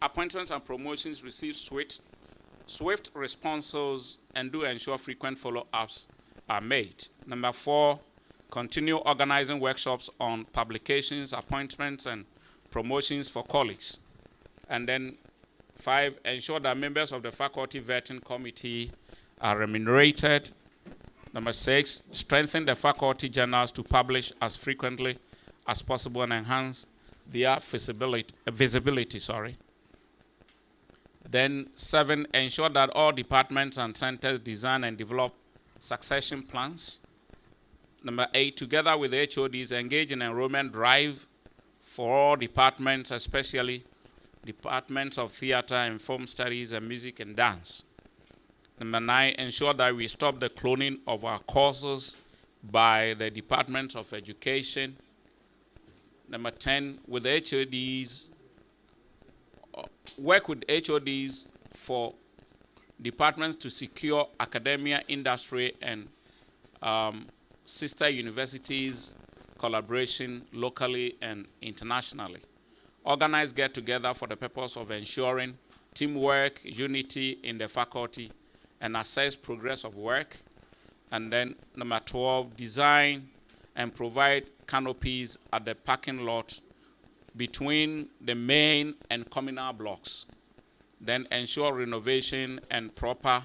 appointments and promotions receive swift responses and do ensure frequent follow-ups are made. Number 4, continue organizing workshops on publications, appointments, and promotions for colleagues. And then 5, ensure that members of the faculty vetting committee are remunerated. Number 6, strengthen the faculty journals to publish as frequently as possible and enhance their visibility. Then 7, ensure that all departments and centers design and develop succession plans. Number 8, together with the HODs, engage in enrollment drive for all departments, especially departments of theater and film studies and music and dance. Number 9, ensure that we stop the cloning of our courses by the Department of Education. Number 10, with the HODs, work with HODs for departments to secure academia, industry, and sister universities collaboration locally and internationally. Organize get-together for the purpose of ensuring teamwork, unity in the faculty, and assess progress of work. And then number 12, design and provide canopies at the parking lot between the main and communal blocks. Then ensure renovation and proper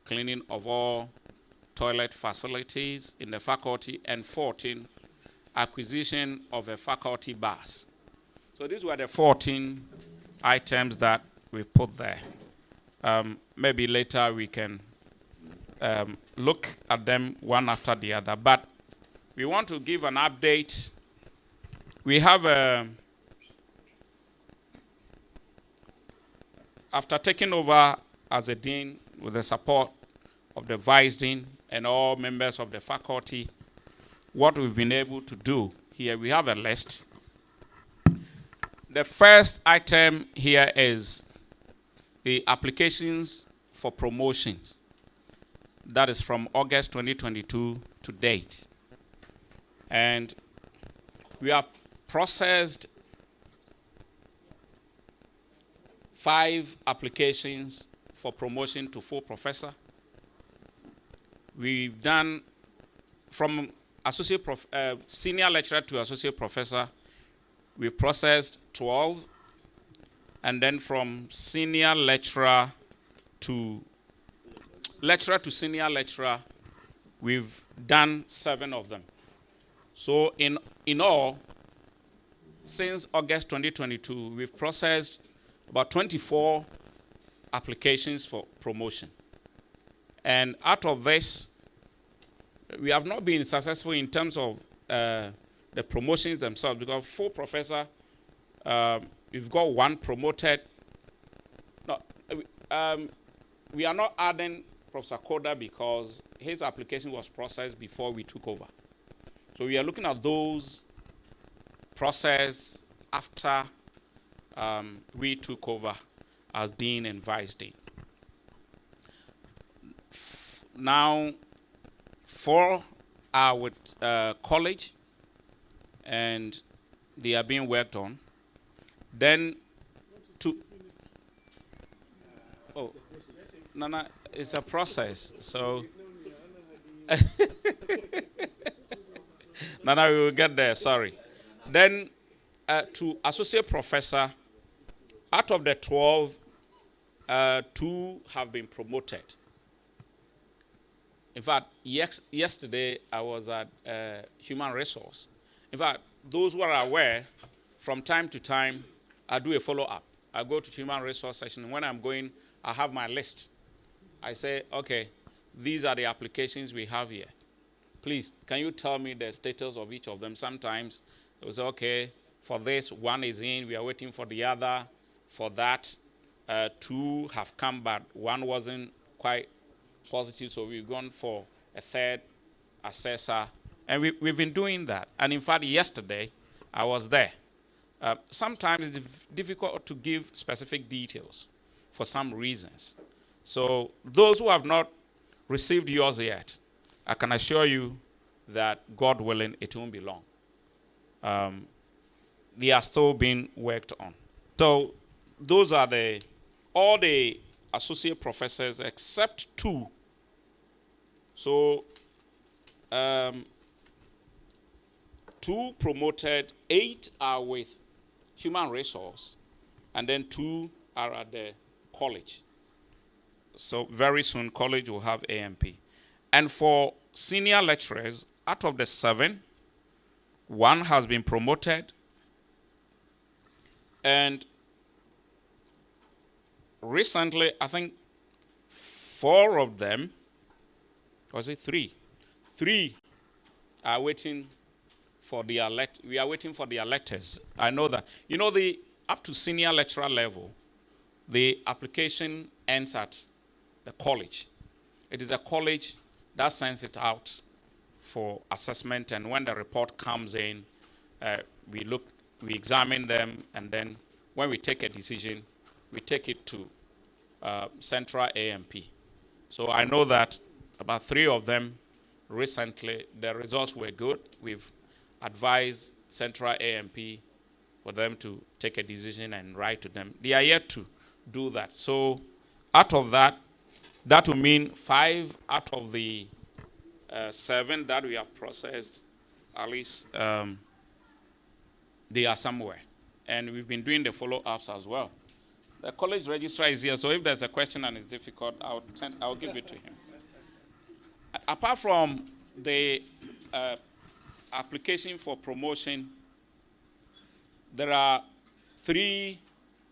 cleaning of all toilet facilities in the faculty. And 14, acquisition of a faculty bus. So these were the 14 items that we've put there. Maybe later we can look at them one after the other. But we want to give an update. We have after taking over as a dean with the support of the vice dean and all members of the faculty, what we've been able to do here, we have a list. The first item here is the applications for promotions. That is from August 2022 to date. And we have processed 5 applications for promotion to full professor. We've done from senior lecturer to associate professor, we've processed 12. And then from senior lecturer to senior lecturer, we've done 7 of them. So in all, since August 2022, we've processed about 24 applications for promotion. And out of this, we have not been successful in terms of the promotions themselves, because full professor, we've got 1 promoted. No, we are not adding Professor Koda because his application was processed before we took over. So we are looking at those processed after we took over as dean and vice dean. Now, 4 are with college, and they are being worked on. Then, no, it's a process. So, no, we will get there. Sorry. Then, to associate professor, out of the 12, 2 have been promoted. In fact, yesterday I was at Human Resource. In fact, those who are aware, from time to time, I do a follow-up. I go to Human Resource session. When I'm going, I have my list. I say, okay, these are the applications we have here. Please, can you tell me the status of each of them? Sometimes it was, okay, for this, 1 is in, we are waiting for the other. For that, 2 have come, but 1 wasn't quite positive, so we've gone for a 3rd assessor. And we've been doing that. And in fact, yesterday, I was there. Sometimes it's difficult to give specific details for some reasons. So those who have not received yours yet, I can assure you that, God willing, it won't be long. they are still being worked on. So those are all the associate professors except 2. So 2 promoted, 8 are with human resource, and then 2 are at the college. So very soon, college will have AMP. And for senior lecturers, out of the 7, 1 has been promoted, and recently, I think 4 of them, was it 3? 3 are waiting for their we are waiting for their letters. I know that. You know, the up to senior lecturer level, the application ends at the college. It is a college that sends it out for assessment, and when the report comes in, we examine them, and then when we take a decision, we take it to Central AMP. So I know that about 3 of them recently, the results were good. We've advised Central AMP for them to take a decision and write to them. They are yet to do that. So out of that, that will mean 5 out of the 7 that we have processed, at least they are somewhere. And we've been doing the follow-ups as well. The college registrar is here, so if there's a question and it's difficult, I'll give it to him. Apart from the application for promotion, there are 3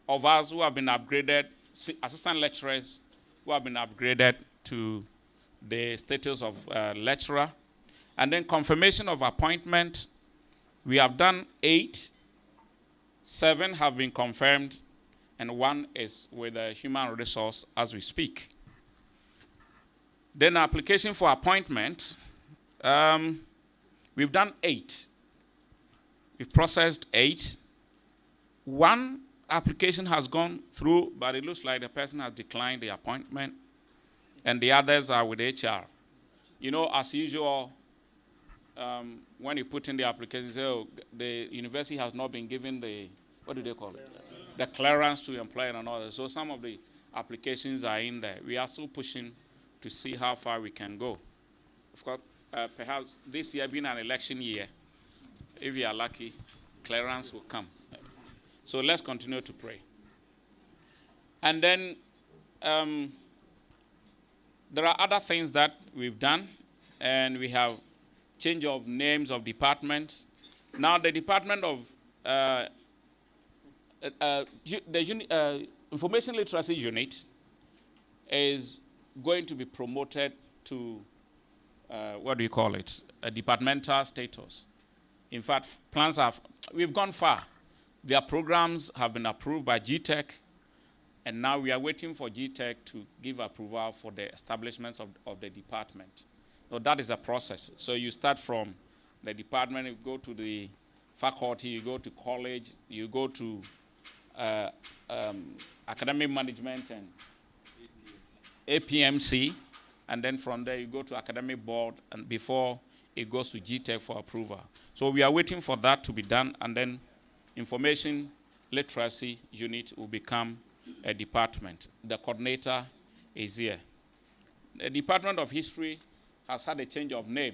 of us who have been upgraded, assistant lecturers who have been upgraded to the status of lecturer. And then confirmation of appointment, we have done 8, 7 have been confirmed, and 1 is with a human resource as we speak. Then application for appointment, we've done 8. We've processed 8. 1 application has gone through, but it looks like the person has declined the appointment, and the others are with HR. You know, as usual, when you put in the application, you say, oh, the university has not been given the, what do they call it? The clearance to employ and all that. So some of the applications are in there. We are still pushing to see how far we can go. Of course, perhaps this year being an election year, if you are lucky, clearance will come. So let's continue to pray. And then there are other things that we've done, and we have change of names of departments. Now the Department of Information Literacy Unit is going to be promoted to, what do you call it, a departmental status. In fact, we've gone far. Their programs have been approved by GTEC, and now we are waiting for GTEC to give approval for the establishments of the department. So that is a process. So you start from the department, you go to the faculty, you go to college, you go to academic management and APMC, and then from there you go to academic board, and before it goes to GTEC for approval. So we are waiting for that to be done, and then Information Literacy Unit will become a department. The coordinator is here. The Department of History has had a change of name.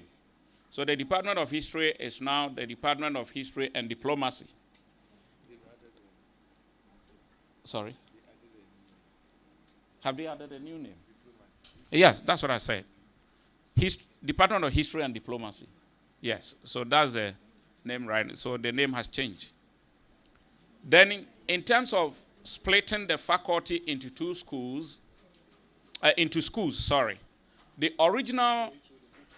So the Department of History is now the Department of History and Diplomacy. Sorry? Have they added a new name? Yes, that's what I said. Department of History and Diplomacy. Yes, so that's the name, right? So the name has changed. Then in terms of splitting the faculty into 2 schools, the original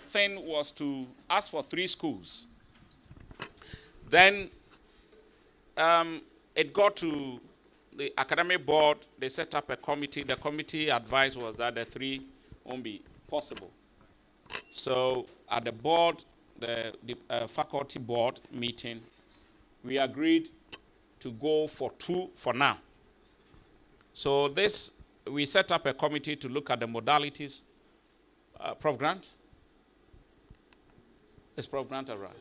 thing was to ask for 3 schools. Then it got to the academic board. They set up a committee. The committee advice was that the 3 won't be possible. So at the board, the faculty board meeting, we agreed to go for 2 for now. So we set up a committee to look at the modalities. Prof Grant? Is Prof Grant around?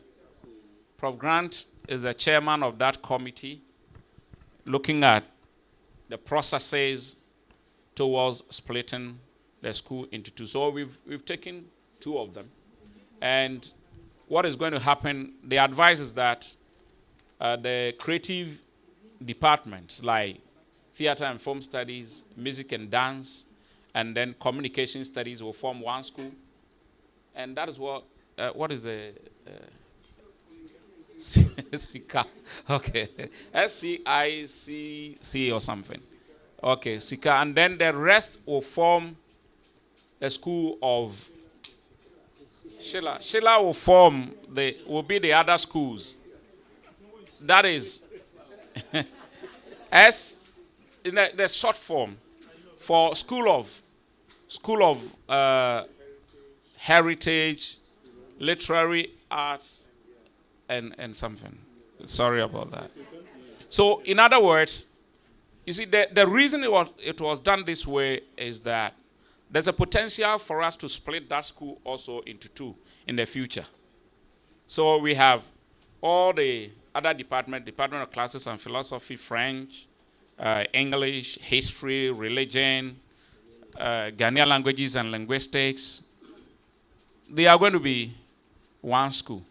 Prof Grant is the chairman of that committee, looking at the processes towards splitting the school into two. So we've taken two of them. And what is going to happen, the advice is that the creative departments like theater and film studies, music and dance, and then communication studies will form one school. And that is what is the... SICA. Okay. SCICC or something. Okay, SICA. And then the rest will form a school of... Sheila will be the other schools. That is in the short form for School of Heritage, Literary Arts, and something. Sorry about that. So, in other words, you see, the reason it was done this way is that there's a potential for us to split that school also into two in the future. So we have all the other Department of Classes and Philosophy, French, English, History, Religion, Ghanaian Languages and Linguistics. They are going to be one school.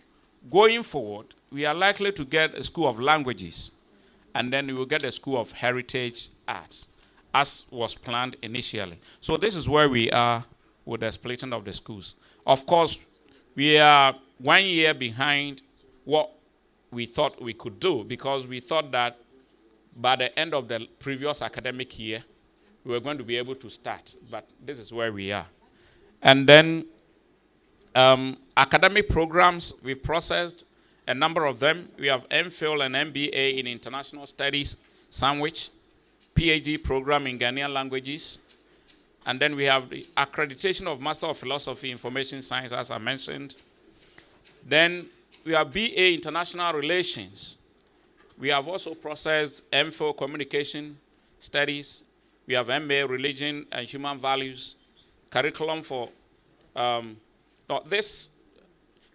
Going forward, we are likely to get a school of languages, and then we will get a school of heritage arts, as was planned initially. So this is where we are with the splitting of the schools. Of course, we are 1 year behind what we thought we could do, because we thought that by the end of the previous academic year, we were going to be able to start. But this is where we are. And then academic programs, we've processed a number of them. We have MPhil and MBA in International Studies, Sandwich, PhD program in Ghanaian languages. And then we have the accreditation of Master of Philosophy, Information Science, as I mentioned. Then we have BA International Relations. We have also processed MPhil Communication Studies. We have MA Religion and Human Values. Curriculum for this.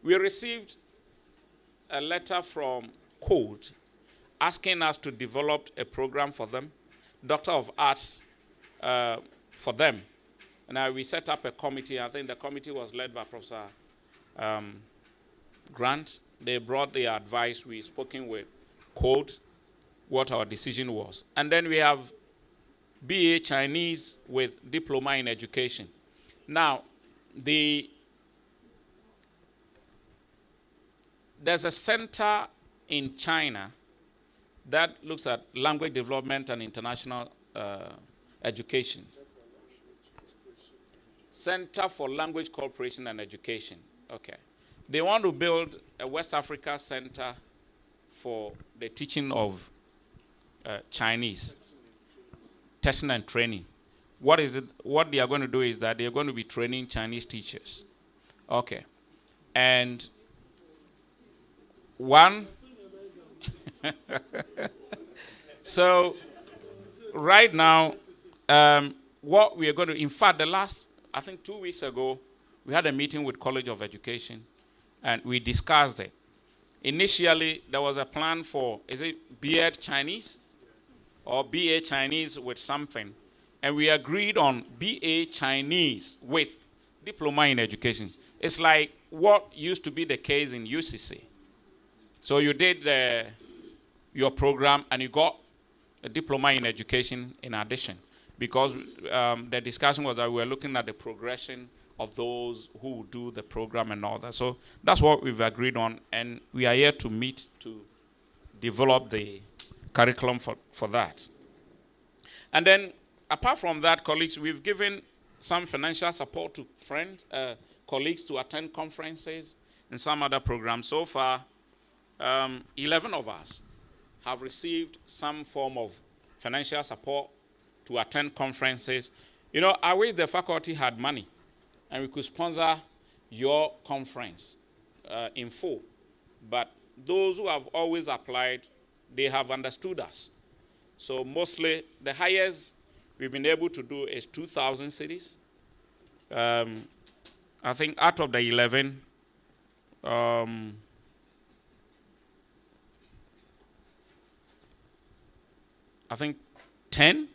We received a letter from Code asking us to develop a program for them, Doctor of Arts for them. And we set up a committee. I think the committee was led by Professor Grant. They brought the advice. We spoken with Code, what our decision was. And then we have BA Chinese with Diploma in Education. Now, there's a center in China that looks at language development and international education. Center for Language Cooperation and Education. Okay. They want to build a West Africa center for the teaching of Chinese, testing and training. What they are going to do is that they are going to be training Chinese teachers. Okay. And one, so right now, what we are going to, in fact, I think 2 weeks ago, we had a meeting with College of Education, and we discussed it. Initially, there was a plan for, is it BEd Chinese? Or BA Chinese with something. And we agreed on BA Chinese with Diploma in Education. It's like what used to be the case in UCC. So you did your program and you got a Diploma in Education in addition. Because the discussion was that we were looking at the progression of those who do the program and all that. So that's what we've agreed on, and we are here to meet to develop the curriculum for that. And then, apart from that, colleagues, we've given some financial support to friends, colleagues to attend conferences and some other programs. So far, 11 of us have received some form of financial support to attend conferences. You know, I wish the faculty had money and we could sponsor your conference in full. But those who have always applied, they have understood us. So mostly, the highest we've been able to do is 2,000 cities. I think out of the 11, I think 10.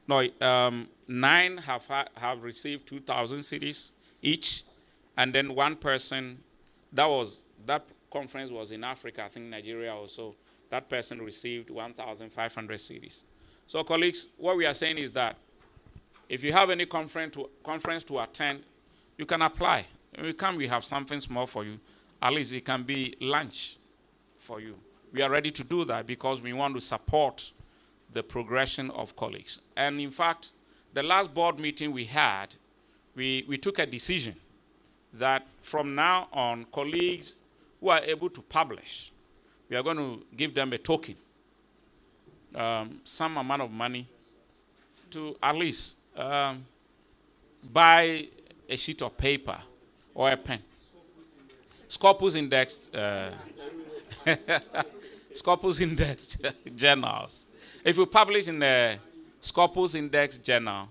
No, 9 have received 2,000 cedis each, and then one person, that conference was in Africa, I think Nigeria also. That person received 1,500 cedis. So, colleagues, what we are saying is that if you have any conference to attend, you can apply. When we have something small for you. At least it can be lunch for you. We are ready to do that because we want to support the progression of colleagues. And in fact, the last board meeting we had, we took a decision that from now on, colleagues who are able to publish, we are going to give them a token, some amount of money to at least buy a sheet of paper or a pen. Scopus indexed Scopus indexed journals. If you publish in the Scopus Index Journal,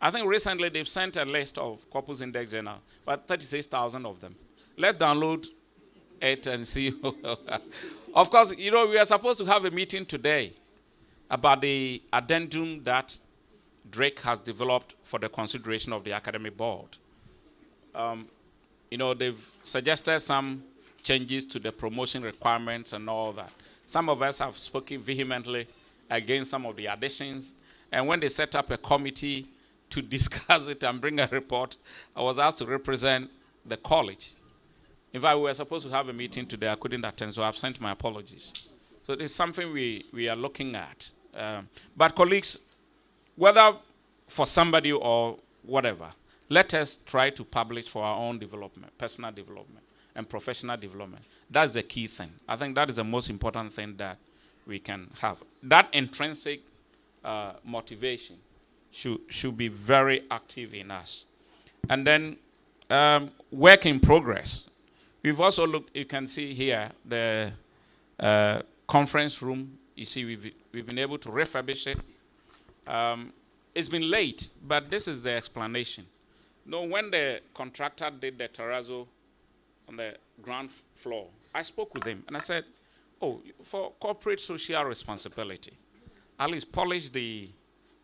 I think recently they've sent a list of Scopus Index Journal, but 36,000 of them. Let's download it and see. Of course, we are supposed to have a meeting today about the addendum that Drake has developed for the consideration of the academic board. They've suggested some changes to the promotion requirements and all that. Some of us have spoken vehemently against some of the additions. And when they set up a committee to discuss it and bring a report, I was asked to represent the college. In fact, we were supposed to have a meeting today. I couldn't attend, so I've sent my apologies. So it is something we are looking at. But colleagues, whether for somebody or whatever, let us try to publish for our own development, personal development, and professional development. That's the key thing. I think that is the most important thing that we can have. That intrinsic motivation should be very active in us. And then work in progress. We've also looked, you can see here, the conference room. You see, we've been able to refurbish it. It's been late, but this is the explanation. When the contractor did the terrazzo on the ground floor, I spoke with him and I said, for corporate social responsibility, at least polish the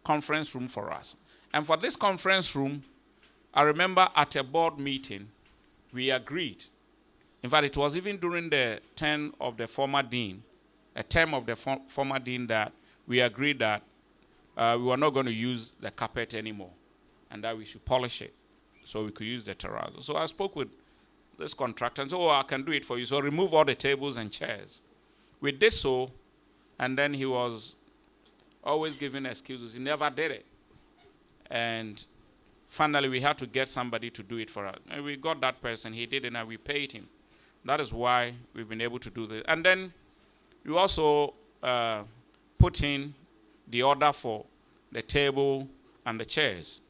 conference room for us. And for this conference room, I remember at a board meeting, we agreed. In fact, it was even during the term of the former dean, that we agreed that we were not going to use the carpet anymore and that we should polish it so we could use the terrazzo. So I spoke with this contractor and said, I can do it for you. So remove all the tables and chairs. We did so, and then he was always giving excuses. He never did it. And finally, we had to get somebody to do it for us. And we got that person. He did it, and we paid him. That is why we've been able to do this. And then we also put in the order for the table and the chairs.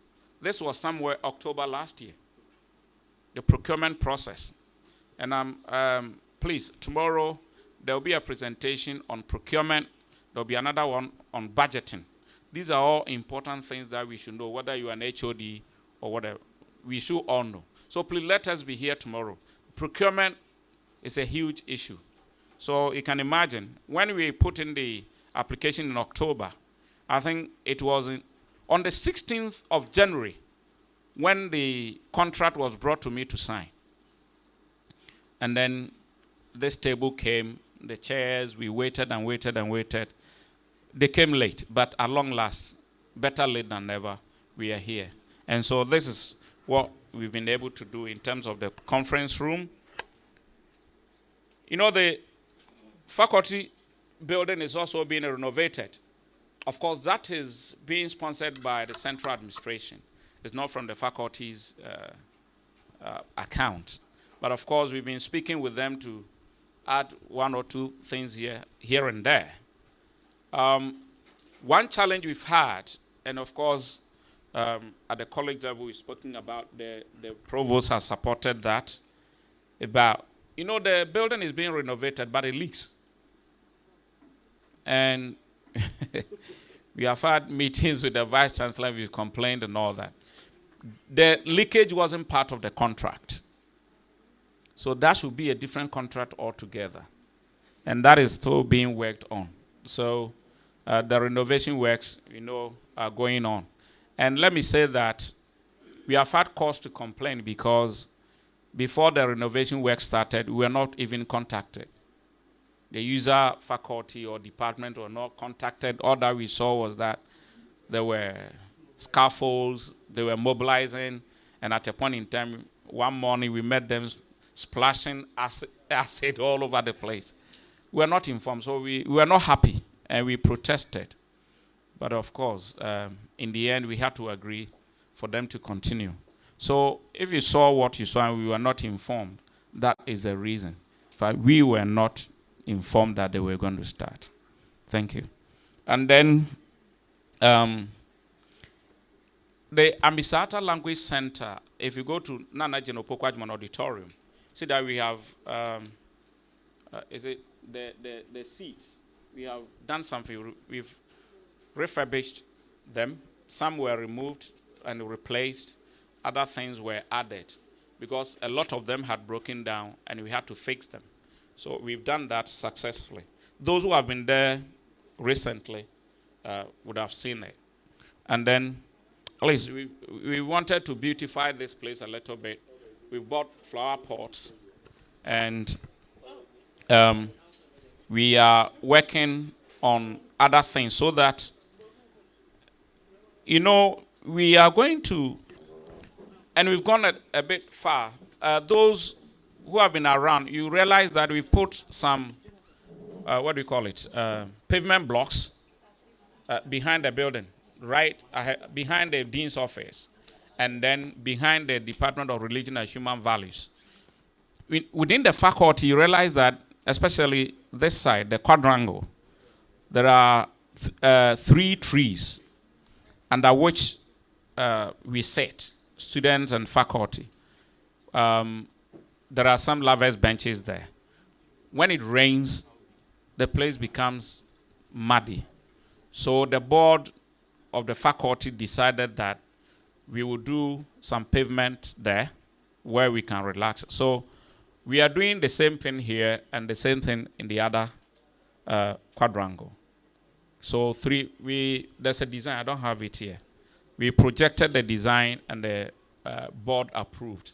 This was somewhere October last year, the procurement process. And please, tomorrow there will be a presentation on procurement. There will be another one on budgeting. These are all important things that we should know, whether you are an HOD or whatever. We should all know. So please let us be here tomorrow. Procurement is a huge issue. So you can imagine, when we put in the application in October, I think it was on the 16th of January when the contract was brought to me to sign. And then this table came, the chairs, we waited and waited and waited. They came late, but at long last, better late than never, we are here. And so this is what we've been able to do in terms of the conference room. The faculty building is also being renovated. Of course, that is being sponsored by the central administration. It's not from the faculty's account. But of course, we've been speaking with them to add one or two things here and there. One challenge we've had, and of course, at the college level, we've spoken about, the provost has supported that, about, the building is being renovated, but it leaks. And we have had meetings with the vice chancellor, we've complained and all that. The leakage wasn't part of the contract. So that should be a different contract altogether. And that is still being worked on. So the renovation works, are going on. And let me say that we have had cause to complain because before the renovation work started, we were not even contacted. The user, faculty, or department were not contacted. All that we saw was that there were scaffolds, they were mobilizing, and at a point in time, one morning we met them splashing acid all over the place. We were not informed, so we were not happy, and we protested. But of course, in the end, we had to agree for them to continue. So if you saw what you saw and we were not informed, that is the reason. In fact, we were not informed that they were going to start. Thank you. And then the Ambisata Language Center, if you go to Nana Jenopokwadman Auditorium, see that we have, is it the seats? We have done something. We've refurbished them. Some were removed and replaced. Other things were added because a lot of them had broken down and we had to fix them. So we've done that successfully. Those who have been there recently would have seen it. And then, at least we wanted to beautify this place a little bit. We've bought flower pots and we are working on other things so that, we are going to, and we've gone a bit far. Those who have been around, you realize that we've put some, pavement blocks behind the building, right behind the dean's office, and then behind the Department of Religion and Human Values. Within the faculty, you realize that, especially this side, the quadrangle, there are 3 trees under which we sit, students and faculty. There are some lovers' benches there. When it rains, the place becomes muddy. So the board of the faculty decided that we will do some pavement there where we can relax. So we are doing the same thing here and the same thing in the other quadrangle. So there's a design, I don't have it here. We projected the design and the board approved.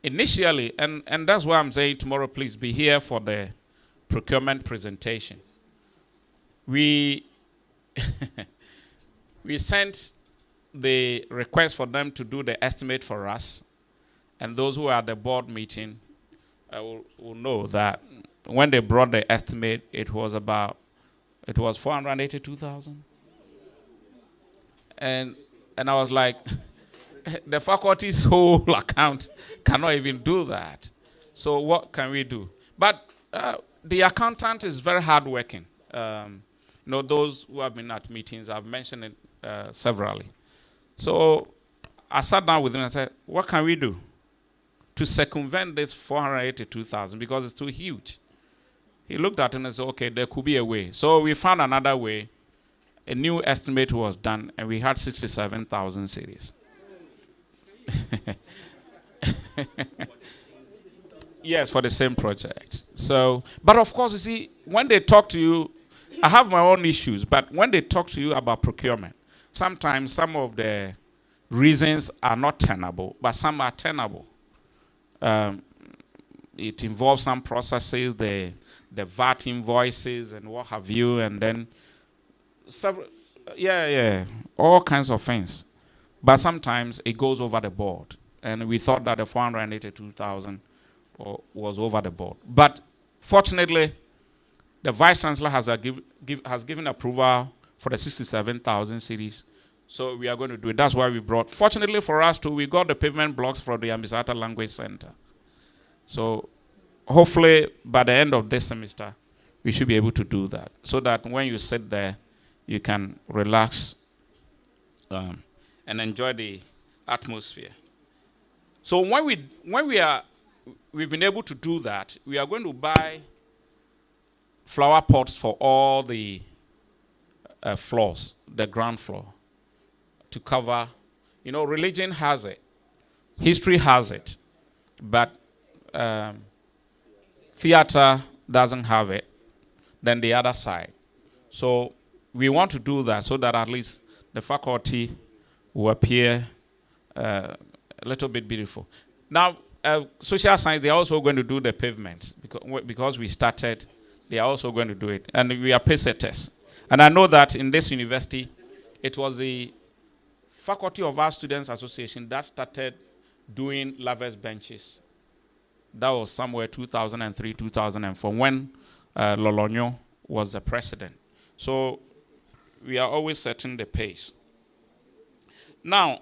Initially, and that's why I'm saying tomorrow, please be here for the procurement presentation. We sent the request for them to do the estimate for us, and those who are at the board meeting will know that when they brought the estimate, it was 482,000. And I was like, the faculty's whole account cannot even do that. So what can we do? But the accountant is very hardworking. Those who have been at meetings, I've mentioned it severally. So I sat down with him and said, what can we do to circumvent this 482,000 because it's too huge? He looked at it and said, okay, there could be a way. So we found another way. A new estimate was done, and we had 67,000 cedis. Yes, for the same project. So, but of course, you see, when they talk to you, I have my own issues, but when they talk to you about procurement, sometimes some of the reasons are not tenable, but some are tenable. It involves some processes, the VAT invoices and what have you, and then all kinds of things. But sometimes it goes over the board, and we thought that the 482,000 was over the board. But fortunately, the Vice Chancellor has given approval for the 67,000 cedis, so we are going to do it. That's why we brought. Fortunately for us too, we got the pavement blocks from the Ambisata Language Center. So hopefully by the end of this semester, we should be able to do that, so that when you sit there, you can relax and enjoy the atmosphere. So when we've been able to do that, we are going to buy flower pots for all the floors, the ground floor, to cover. Religion has it, history has it, but theater doesn't have it. Then the other side. So we want to do that so that at least the faculty will appear a little bit beautiful. Now, social science, they are also going to do the pavements because we started. They are also going to do it, and we are pace setters. And I know that in this university, it was the Faculty of Art Students Association that started doing lavers benches. That was somewhere 2003, 2004, when Lolonyo was the president. So we are always setting the pace. Now,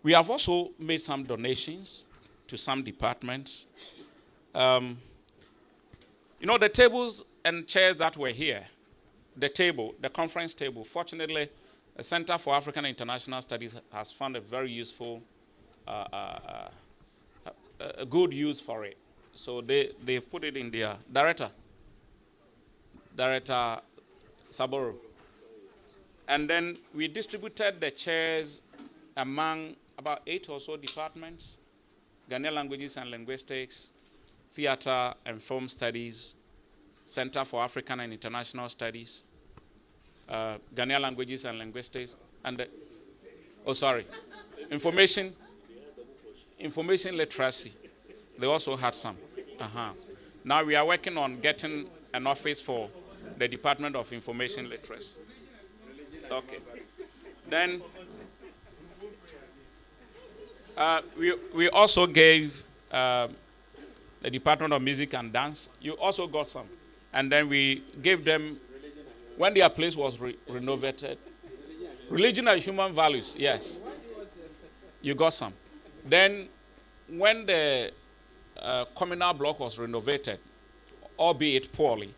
we have also made some donations to some departments. The tables and chairs that were here, the conference table, fortunately, the Center for African and International Studies has found a very useful, a good use for it. So they put it in their Director Saboro. And then we distributed the chairs among about 8 or so departments: Ghanaian Languages and Linguistics, Theater and Film Studies, Center for African and International Studies, Ghanaian Languages and Linguistics, and Information Literacy. They also had some. Now we are working on getting an office for the Department of Information Literacy. Okay. Then we also gave the Department of Music and Dance. You also got some. And then we gave them, when their place was renovated, Religion and Human Values, yes. You got some. Then when the communal block was renovated, albeit poorly,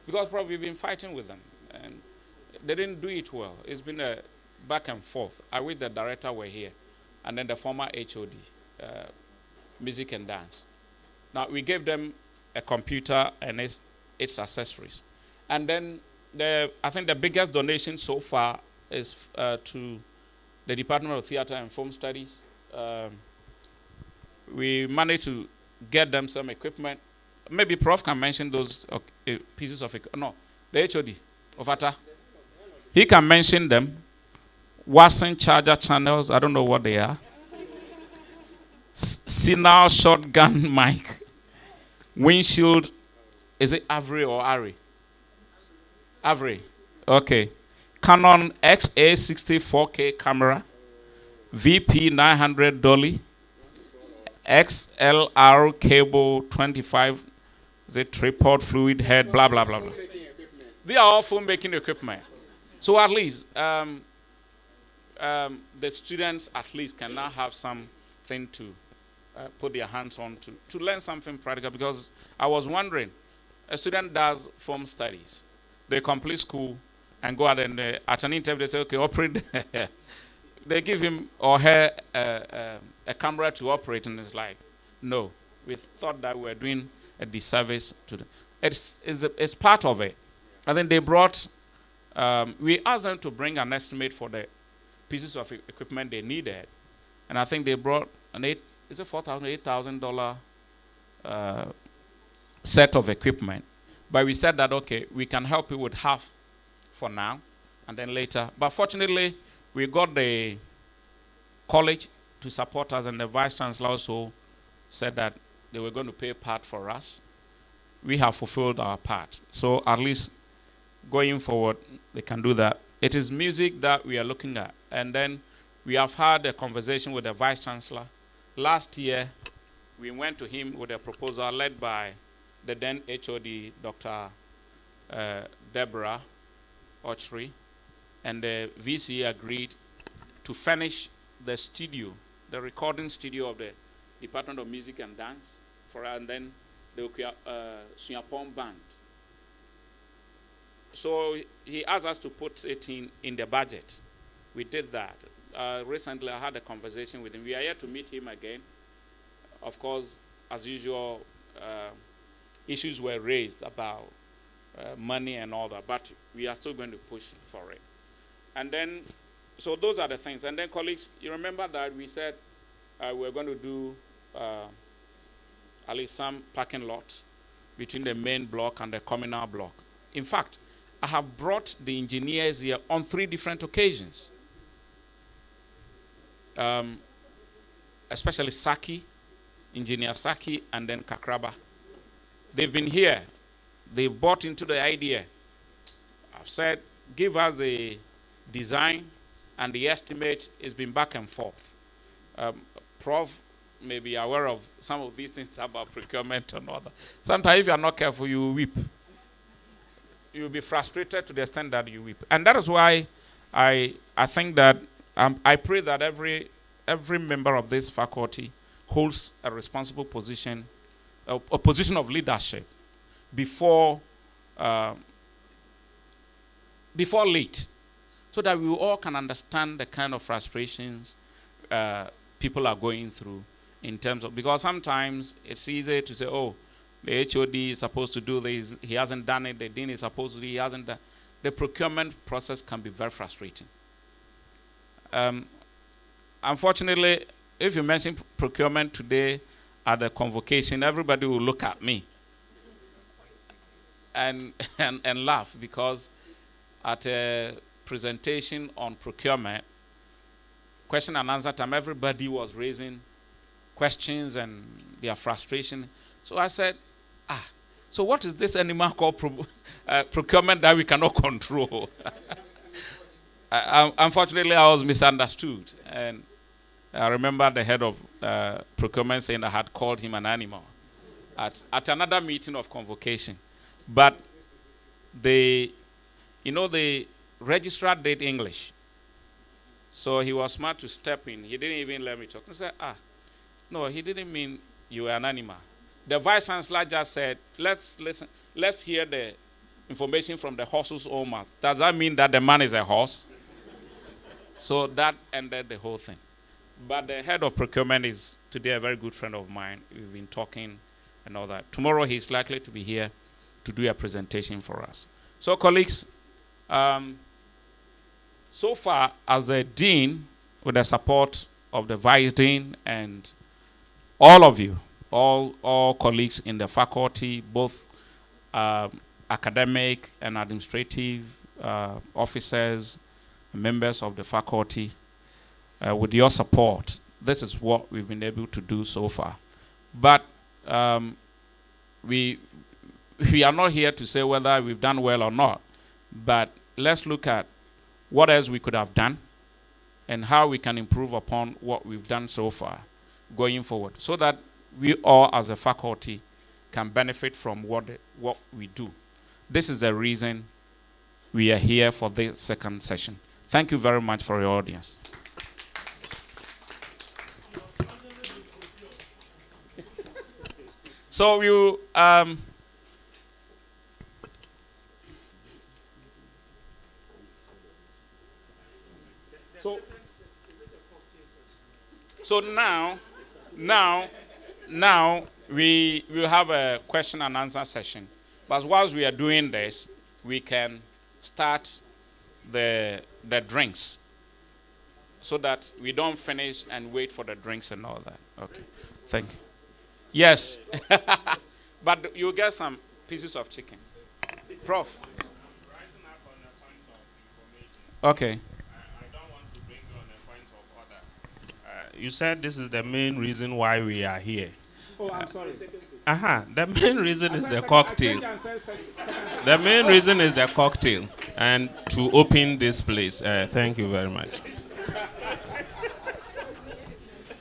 because probably we've been fighting with them, and they didn't do it well. It's been a back and forth. I wish the director were here, and then the former HOD, Music and Dance. Now, we gave them a computer and its accessories. And then I think the biggest donation so far is to the Department of Theater and Film Studies. We managed to get them some equipment. Maybe Prof can mention those pieces of equipment. No, the HOD of ATA. He can mention them. Watson charger channels, I don't know what they are. Signal shotgun mic. Windshield, is it Avery or Ari? Avery. Okay. Canon XA64K camera. VP 900 dolly. XLR cable 25. Is it tripod, fluid head, blah, blah, blah, blah. They are all filmmaking equipment. So at least the students at least can now have something to put their hands on to learn something practical, because I was wondering, a student does film studies. They complete school and go out and at an interview they say, okay, operate. They give him or her a camera to operate, and it's like, no. We thought that we were doing a disservice to them. It's part of it. I think they brought, we asked them to bring an estimate for the pieces of equipment they needed, and I think they brought an $8,000 set of equipment. But we said that, okay, we can help you with half for now, and then later. But fortunately, we got the college to support us, and the Vice Chancellor also said that they were going to pay part for us. We have fulfilled our part. So at least going forward, they can do that. It is music that we are looking at. And then we have had a conversation with the Vice Chancellor. Last year, we went to him with a proposal led by the then HOD, Dr. Deborah Ochri, and the VC agreed to furnish the studio, the recording studio of the Department of Music and Dance, and then the Sunyapong Band. So he asked us to put it in the budget. We did that. Recently, I had a conversation with him. We are here to meet him again. Of course, as usual, issues were raised about money and all that, but we are still going to push for it. And then So those are the things. And then, colleagues, you remember that we said we're going to do at least some parking lot between the main block and the communal block. In fact, I have brought the engineers here on 3 different occasions. Especially Saki, Engineer Saki, and then Kakraba. They've been here. They've bought into the idea. I've said, give us the design, and the estimate has been back and forth. Prof may be aware of some of these things about procurement and all that. Sometimes if you are not careful, you will weep. You will be frustrated to the extent that you weep. And that is why I think that I pray that every member of this faculty holds a responsible position, a position of leadership before late, so that we all can understand the kind of frustrations people are going through in terms of, because sometimes it's easy to say, oh, the HOD is supposed to do this, he hasn't done it, the dean is supposed to do it, he hasn't done. The procurement process can be very frustrating. Unfortunately, if you mention procurement today at the convocation, everybody will look at me and laugh, because at a presentation on procurement, question and answer time, everybody was raising questions and their frustration. So I said, so what is this animal called procurement that we cannot control? Unfortunately, I was misunderstood. And I remember the head of procurement saying I had called him an animal at another meeting of convocation. But the registrar did English. So he was smart to step in. He didn't even let me talk. He said, no, he didn't mean you were an animal. The vice chancellor just said, let's listen. Let's hear the information from the horse's own mouth. Does that mean that the man is a horse? So that ended the whole thing. But the head of procurement is today a very good friend of mine. We've been talking and all that. Tomorrow he's likely to be here to do a presentation for us. So colleagues, so far as a dean, with the support of the vice dean and all of you, all colleagues in the faculty, both academic and administrative officers, members of the faculty, with your support, this is what we've been able to do so far. But we are not here to say whether we've done well or not, but let's look at what else we could have done and how we can improve upon what we've done so far going forward, so that we all as a faculty can benefit from what we do. This is the reason we are here for the second session. Thank you very much for your audience. So you so now we will have a question and answer session. But whilst we are doing this, we can start the drinks, so that we don't finish and wait for the drinks and all that. Okay. Thank you. Yes. But you'll get some pieces of chicken. Prof. Okay. I don't want to bring you on a point of order. You said this is the main reason why we are here. Oh, I'm sorry. The main reason is the cocktail. The main reason is the cocktail, and to open this place. Thank you very much.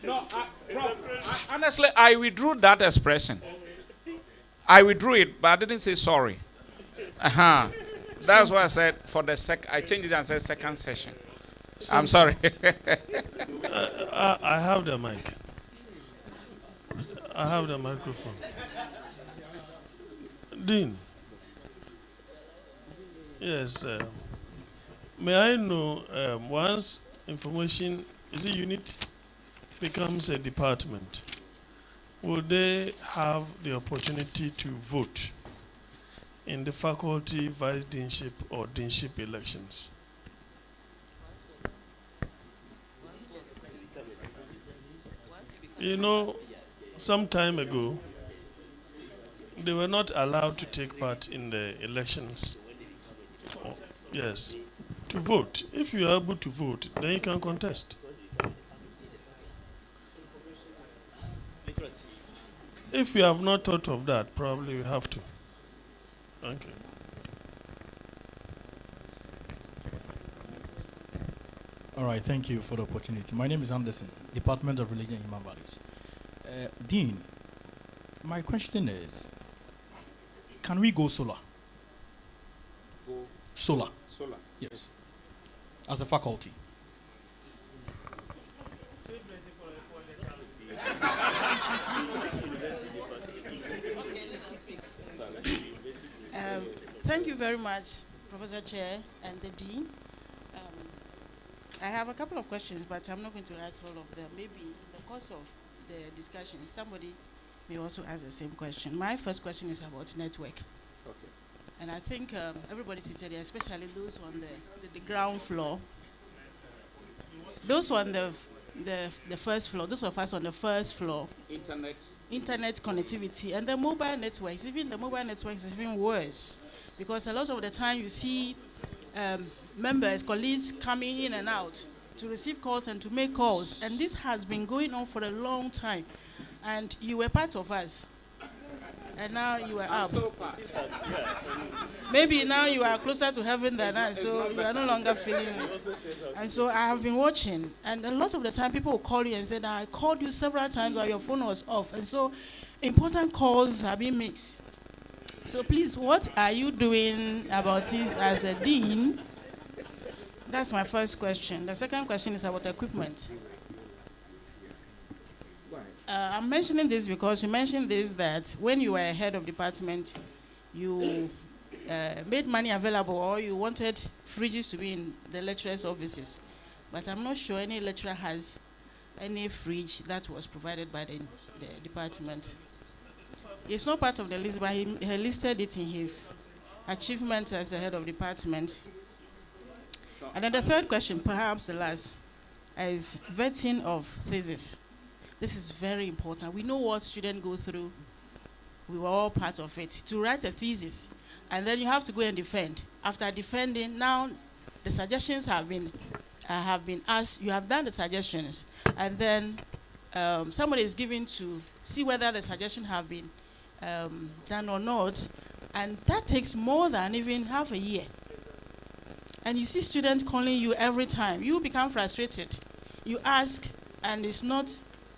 No, Prof, honestly, I withdrew that expression. I withdrew it, but I didn't say sorry. That's why I said for the I changed it and said second session. I'm sorry. I have the mic. I have the microphone. Dean. Yes. May I know, once information, is a unit, becomes a department, will they have the opportunity to vote in the faculty vice deanship or deanship elections? You know, some time ago, they were not allowed to take part in the elections. Yes, to vote. If you are able to vote, then you can contest. If you have not thought of that, probably you have to. Thank you. All right, thank you for the opportunity. My name is Anderson, Department of Religion and Human Values. Dean, my question is, can we go solar? Go Solar, solar. yes, as a faculty. Thank you very much, Professor Chair and the Dean. I have a couple of questions, but I'm not going to ask all of them. Maybe in the course of the discussion, somebody may also ask the same question. My first question is about network. Okay. And I think everybody seated here, especially those on the ground floor, those on the first floor, those of us on the first floor, internet connectivity, and the mobile networks. Even the mobile networks is even worse, because a lot of the time you see members, colleagues coming in and out to receive calls and to make calls, and this has been going on for a long time, and you were part of us, and now you are up. So far. Maybe now you are closer to heaven than us, so you are no longer feeling it. And so I have been watching, and a lot of the time people will call you and say, I called you several times while your phone was off, and so important calls have been mixed. So please, what are you doing about this as a dean? That's my first question. The second question is about equipment. I'm mentioning this because you mentioned this, that when you were head of department, you made money available, or you wanted fridges to be in the lecturers' offices. But I'm not sure any lecturer has any fridge that was provided by the department. It's not part of the list, but he listed it in his achievements as the head of department. And then the third question, perhaps the last, is vetting of thesis. This is very important. We know what students go through. We were all part of it. To write a thesis, and then you have to go and defend. After defending, now the suggestions have been asked. You have done the suggestions, and then somebody is given to see whether the suggestions have been done or not, and that takes more than even half a year. And you see students calling you every time. You become frustrated. You ask, and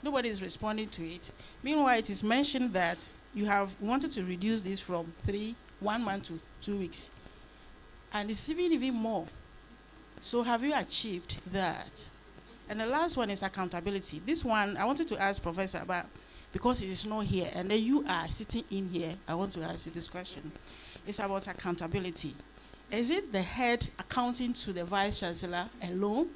nobody is responding to it. Meanwhile, it is mentioned that you have wanted to reduce this from 1 month to 2 weeks. And it's even more. So have you achieved that? And the last one is accountability. This one, I wanted to ask Professor about, because it is not here, and then you are sitting in here, I want to ask you this question. It's about accountability. Is it the head accounting to the Vice Chancellor alone,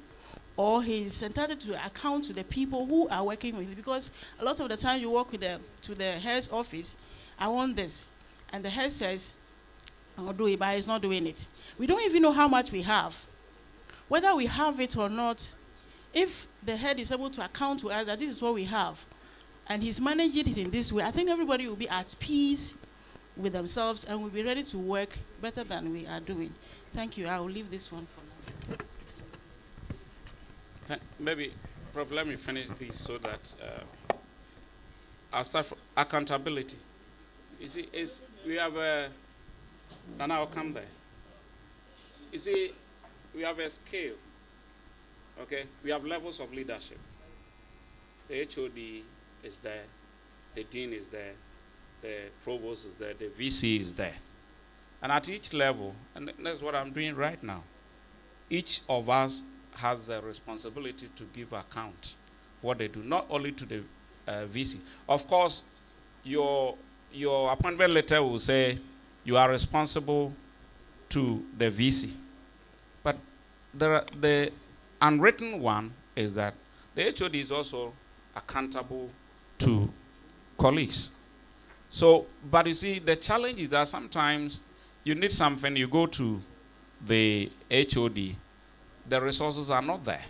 or he's entitled to account to the people who are working with it? Because a lot of the time you walk to the head's office, I want this, and the head says, I'll do it, but he's not doing it. We don't even know how much we have. Whether we have it or not, if the head is able to account to us that this is what we have, and he's managing it in this way, I think everybody will be at peace with themselves and will be ready to work better than we are doing. Thank you. I will leave this one for now. Maybe, Prof, let me finish this so that I'll start from accountability. You see, we have and I'll come there. You see, we have a scale. Okay, we have levels of leadership. The HOD is there, the dean is there, the provost is there, the VC is there. And at each level, and that's what I'm doing right now, each of us has a responsibility to give account for what they do, not only to the VC. Of course, your appointment letter will say you are responsible to the VC. But the unwritten one is that the HOD is also accountable to colleagues. So, but you see, the challenge is that sometimes you need something, you go to the HOD, the resources are not there.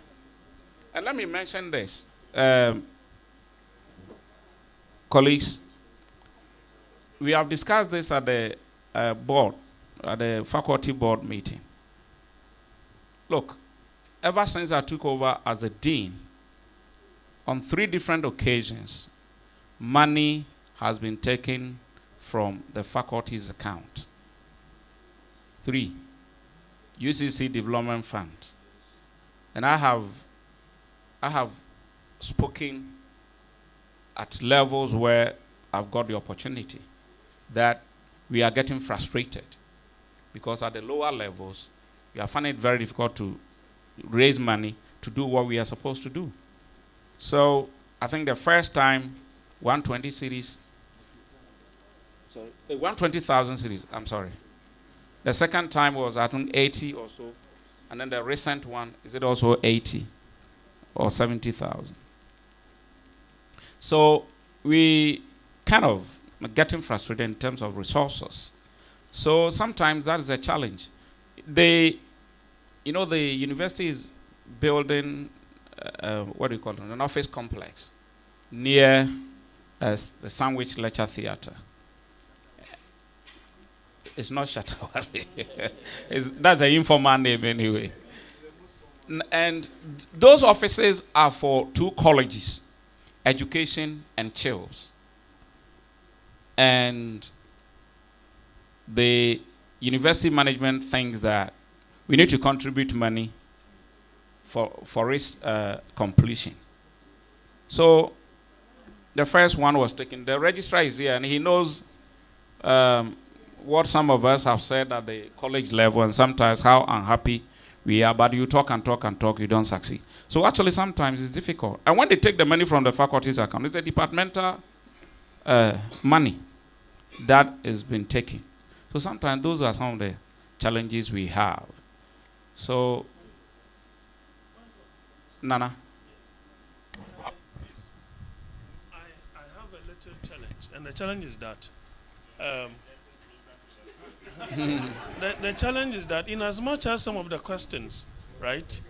And let me mention this. colleagues, we have discussed this at the board, at the faculty board meeting. Look, ever since I took over as a dean, on 3 different occasions, money has been taken from the faculty's account. 3, UCC Development Fund. And I have spoken at levels where I've got the opportunity that we are getting frustrated because at the lower levels, we are finding it very difficult to raise money to do what we are supposed to do. So I think the first time, 120 cities, 120,000 cities, I'm sorry. The second time was, I think, 80 or so. And then the recent one, is it also 80 or 70,000? So we kind of getting frustrated in terms of resources. So sometimes that is a challenge. The university is building, what do you call it, an office complex near the Sandwich Lecture Theatre. It's not Shatawale. That's an informal name anyway. And those offices are for 2 colleges, education and chills. And the university management thinks that we need to contribute money for its completion. So the first one was taken. The registrar is here, and he knows what some of us have said at the college level, and sometimes how unhappy we are. But you talk and talk and talk, you don't succeed. So actually, sometimes it's difficult. And when they take the money from the faculty's account, it's a departmental money that has been taken. So sometimes those are some of the challenges we have. So, Nana? I have a little challenge, and the challenge is that the challenge is that in as much as some of the questions, right,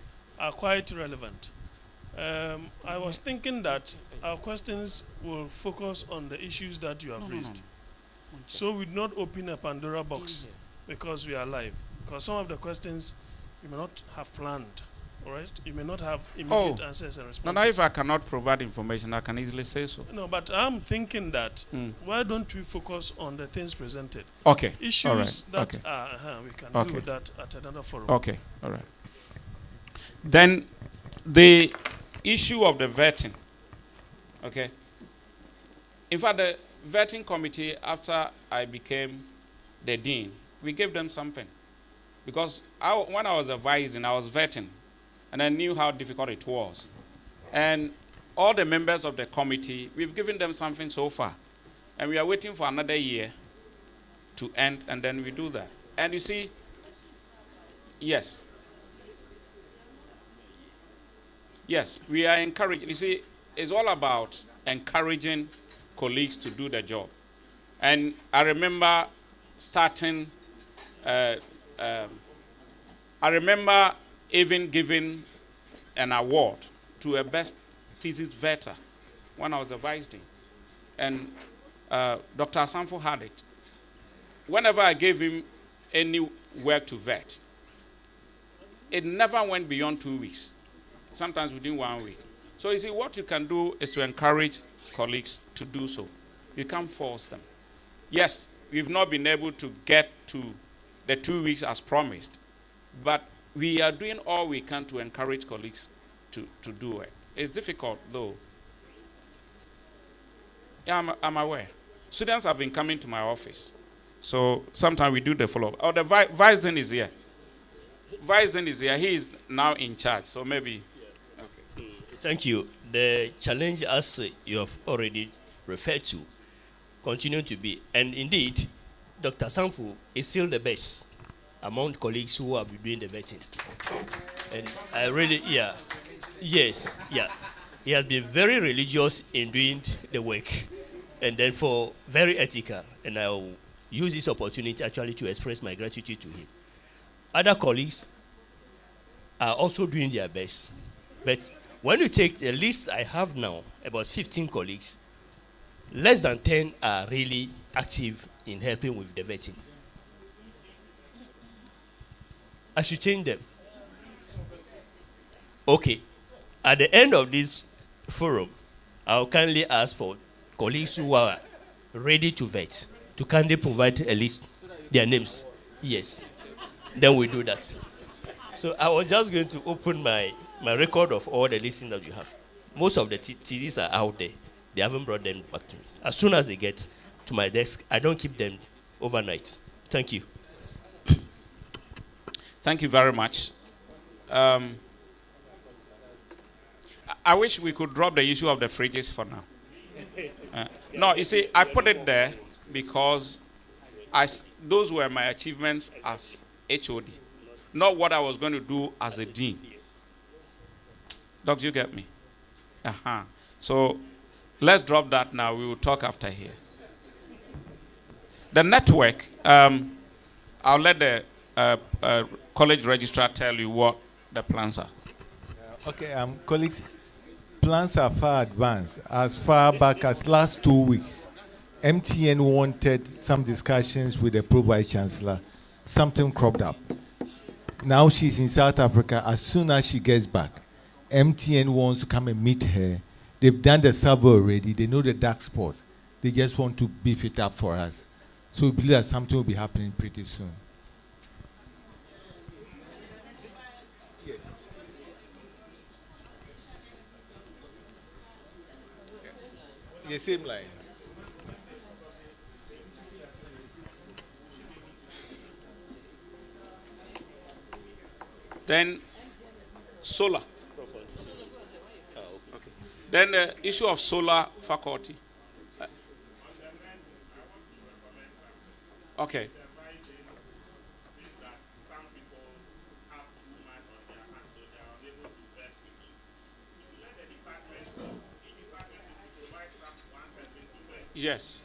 are quite relevant, I was thinking that our questions will focus on the issues that you have raised. So we do not open a Pandora box because we are live. Because some of the questions you may not have planned, all right? You may not have immediate answers and responses. Now, if I cannot provide information, I can easily say so. No, but I'm thinking that why don't we focus on the things presented? Okay. Issues all right. that okay. We can deal with that at another forum. Okay. All right. Then the issue of the vetting. Okay. In fact, the vetting committee, after I became the dean, we gave them something. Because when I was advising, I was vetting, and I knew how difficult it was. And all the members of the committee, we've given them something so far. And we are waiting for another year to end, and then we do that. And you see, yes. Yes, we are encouraging. You see, it's all about encouraging colleagues to do the job. And I remember starting, I remember even giving an award to a best thesis vetter when I was a vice dean. And Dr. Asanfo had it. Whenever I gave him any work to vet, it never went beyond 2 weeks. Sometimes within 1 week. So you see, what you can do is to encourage colleagues to do so. You can't force them. Yes, we've not been able to get to the 2 weeks as promised, but we are doing all we can to encourage colleagues to do it. It's difficult, though. Yeah, I'm aware. Students have been coming to my office, so sometimes we do the follow-up. Oh, the vice dean is here. Vice dean is here. He is now in charge, so maybe. Okay. Thank you. The challenge, as you have already referred to, continue to be, and indeed, Dr. Sanfo is still the best among colleagues who have been doing the vetting. And I really, yes, he has been very religious in doing the work, and then for very ethical. And I will use this opportunity actually to express my gratitude to him. Other colleagues are also doing their best, but when you take the list I have now, about 15 colleagues, less than 10 are really active in helping with the vetting. I should change them. Okay. At the end of this forum, I'll kindly ask for colleagues who are ready to vet to kindly provide a list, their names. Yes. Then we do that. So I was just going to open my record of all the listings that you have. Most of the TCs are out there. They haven't brought them back to me. As soon as they get to my desk, I don't keep them overnight. Thank you. Thank you very much. I wish we could drop the issue of the fridges for now. No, you see, I put it there because those were my achievements as HOD, not what I was going to do as a dean. Doc, you get me? So let's drop that now. We will talk after here. The network, I'll let the college registrar tell you what the plans are. Okay, colleagues, plans are far advanced. As far back as last 2 weeks, MTN wanted some discussions with the Pro-Vice Chancellor. Something cropped up. Now she's in South Africa. As soon as she gets back, MTN wants to come and meet her. They've done the survey already. They know the dark spots. They just want to beef it up for us. So we believe that something will be happening pretty soon. Yes. Yeah, same line. Then solar. Okay. Then the issue of solar faculty. Okay. Yes.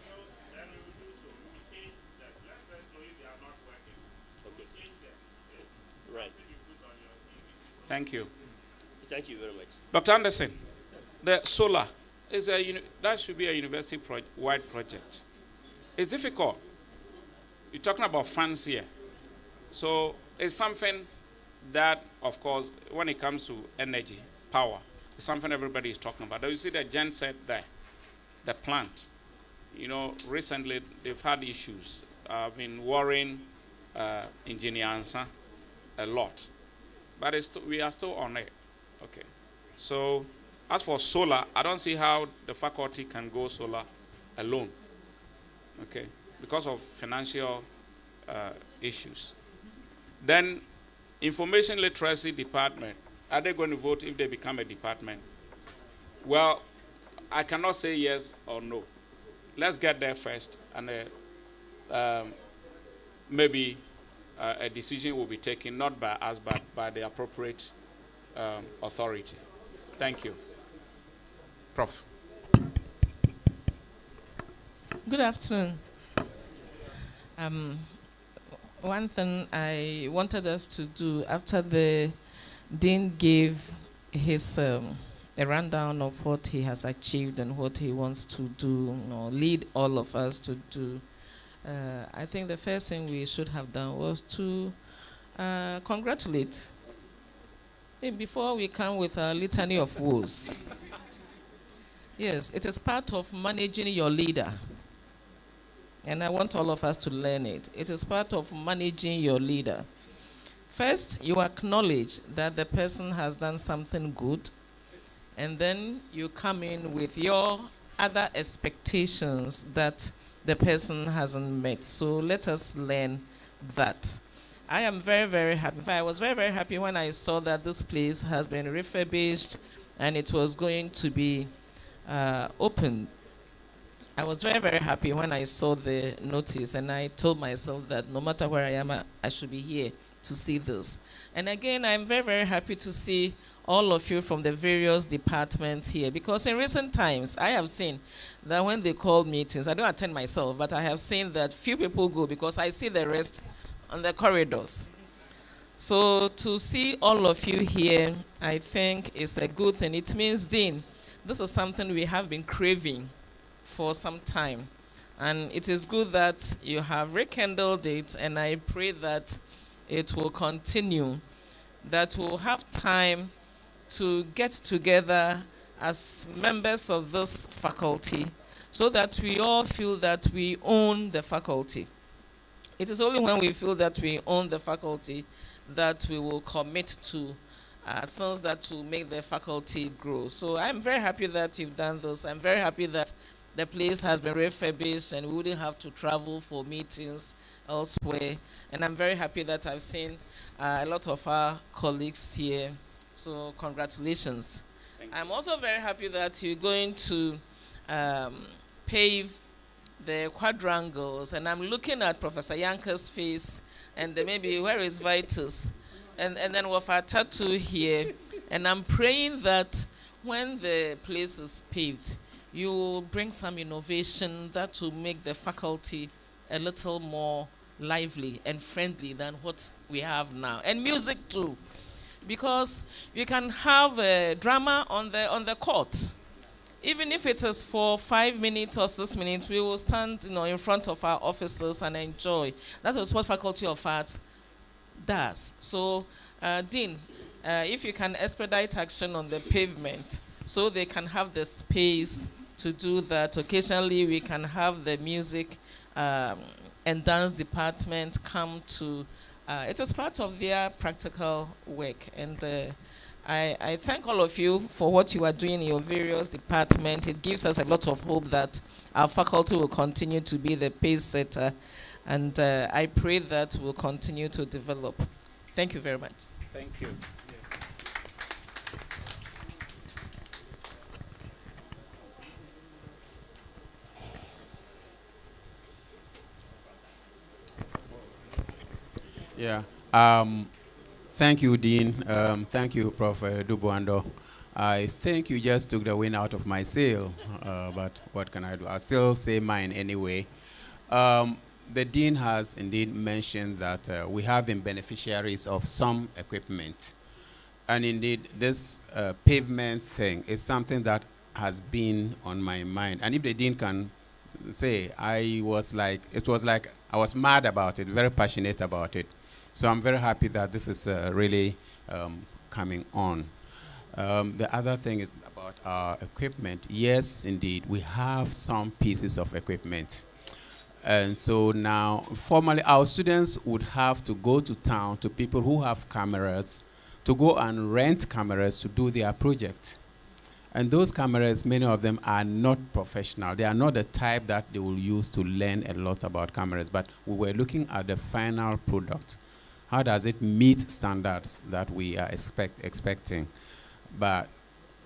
Right. Thank you. Thank you very much. Dr. Anderson, the solar is that should be a university-wide project. It's difficult. You're talking about funds here. So it's something that, of course, when it comes to energy, power, it's something everybody is talking about. You see the gen set there, the plant. Recently they've had issues. I've been worrying engineers a lot. But we are still on it. Okay. So as for solar, I don't see how the faculty can go solar alone. Okay. Because of financial issues. Then information literacy department, are they going to vote if they become a department? Well, I cannot say yes or no. Let's get there first, and maybe a decision will be taken not by us but by the appropriate authority. Thank you. Prof. Good afternoon. One thing I wanted us to do after the Dean gave his a rundown of what he has achieved and what he wants to do, lead all of us to do. I think the first thing we should have done was to congratulate. Before we come with a litany of woes. Yes, it is part of managing your leader. And I want all of us to learn it. It is part of managing your leader. First, you acknowledge that the person has done something good, and then you come in with your other expectations that the person hasn't met. So let us learn that. I am very, very happy. In fact, I was very, very happy when I saw that this place has been refurbished and it was going to be opened. I was very, very happy when I saw the notice, and I told myself that no matter where I am, I should be here to see this. And again, I'm very, very happy to see all of you from the various departments here, because in recent times, I have seen that when they call meetings, I don't attend myself, but I have seen that few people go because I see the rest on the corridors. So to see all of you here, I think is a good thing. It means, Dean, this is something we have been craving for some time. And it is good that you have rekindled it, and I pray that it will continue, that we'll have time to get together as members of this faculty so that we all feel that we own the faculty. It is only when we feel that we own the faculty that we will commit to things that will make the faculty grow. So I'm very happy that you've done this. I'm very happy that the place has been refurbished and we wouldn't have to travel for meetings elsewhere. And I'm very happy that I've seen a lot of our colleagues here. So congratulations. I'm also very happy that you're going to pave the quadrangles. And I'm looking at Professor Yanka's face and then maybe where is Vitus? And then with our tattoo here. And I'm praying that when the place is paved, you will bring some innovation that will make the faculty a little more lively and friendly than what we have now. And music too, because you can have a drama on the court. Even if it is for 5 minutes or 6 minutes, we will stand, in front of our officers and enjoy. That is what Faculty of Arts does. So, Dean, if you can expedite action on the pavement so they can have the space to do that. Occasionally, we can have the music and dance department come to. It is part of their practical work, and I thank all of you for what you are doing in your various departments. It gives us a lot of hope that our faculty will continue to be the pace setter, and I pray that we'll continue to develop. Thank you very much. Thank you. Yeah. Thank you, Dean. Thank you, Prof. Dubuando. I think you just took the wind out of my sail, but what can I do? I'll still say mine anyway. The Dean has indeed mentioned that we have been beneficiaries of some equipment. And indeed, this pavement thing is something that has been on my mind. And if the Dean can say, it was like I was mad about it, very passionate about it. So I'm very happy that this is really coming on. The other thing is about our equipment. Yes, indeed, we have some pieces of equipment. And so now, formally, our students would have to go to town to people who have cameras to go and rent cameras to do their project. And those cameras, many of them are not professional. They are not the type that they will use to learn a lot about cameras. But we were looking at the final product. How does it meet standards that we are expecting? But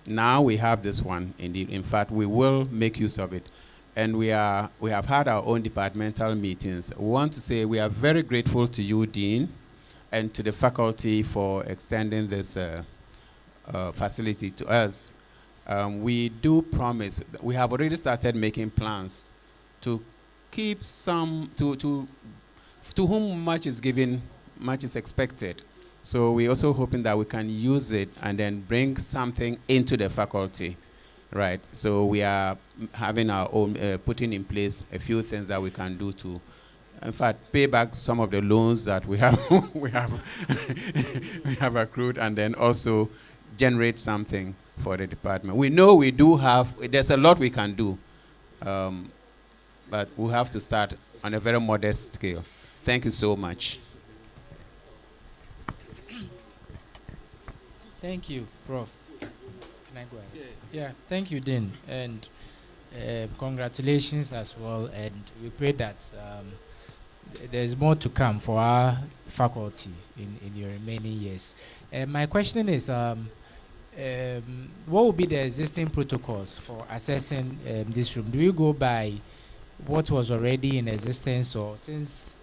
now we have this one, indeed. In fact, we will make use of it. And we have had our own departmental meetings. We want to say we are very grateful to you, Dean, and to the faculty for extending this facility to us. We do promise, we have already started making plans to keep some, to whom much is given, much is expected. So we're also hoping that we can use it and then bring something into the faculty, right? So we are having our own, putting in place a few things that we can do to, in fact, pay back some of the loans that we have, we have accrued, and then also generate something for the department. We know we do have, there's a lot we can do, but we have to start on a very modest scale. Thank you so much. Thank you, Prof. Can I go ahead? Yeah, thank you, Dean, and congratulations as well. And we pray that there's more to come for our faculty in your remaining years. My question is, what will be the existing protocols for assessing this room? Do you go by what was already in existence, or since